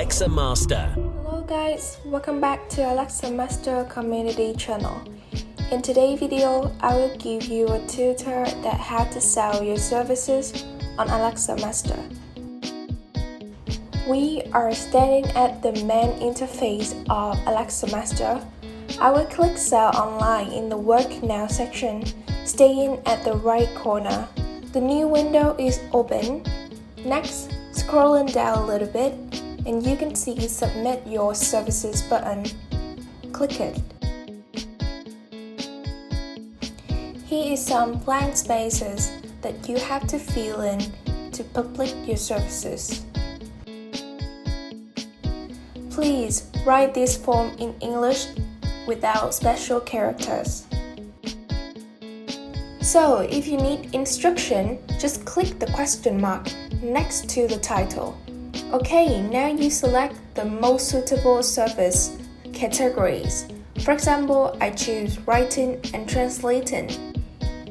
Alexa Master. Hello guys, welcome back to Alexa Master community channel. In today's video, I will give you a tutor that how to sell your services on Alexa Master. We are standing at the main interface of Alexa Master. I will click Sell Online in the Work Now section, staying at the right corner. The new window is open. Next, scrolling down a little bit, and you can see Submit Your Services button. Click it. Here is some blank spaces that you have to fill in to publish your services. Please write this form in English without special characters. So, if you need instruction, just click the question mark next to the title. Okay, now you select the most suitable service categories. For example, I choose writing and translating.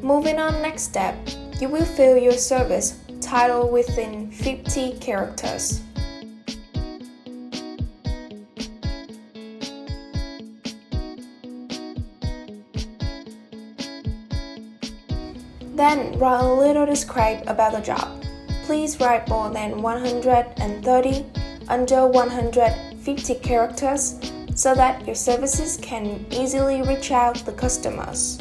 Moving on next step, you will fill your service title within 50 characters. Then write a little describe about the job. Please write more than 130 under 150 characters so that your services can easily reach out to the customers.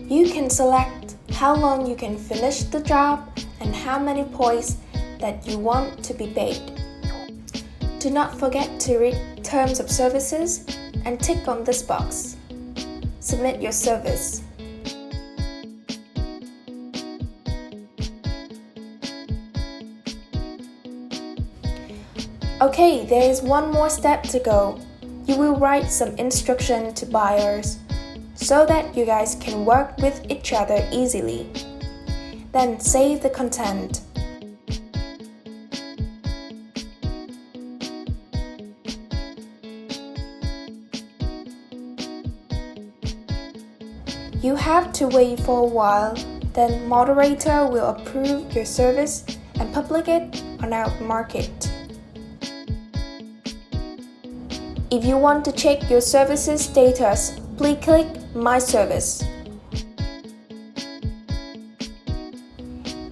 You can select how long you can finish the job and how many points that you want to be paid. Do not forget to read Terms of Services and tick on this box. Submit your service. Okay, there is one more step to go. You will write some instruction to buyers so that you guys can work with each other easily. Then save the content. You have to wait for a while, then moderator will approve your service and publish it on our market. If you want to check your service's status, please click My Service.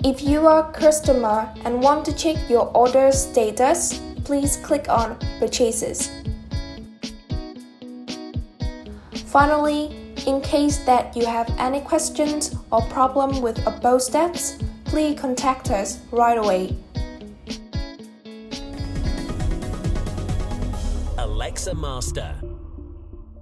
If you are a customer and want to check your order status, please click on Purchases. Finally, in case that you have any questions or problem with both steps, please contact us right away. Alexa Master.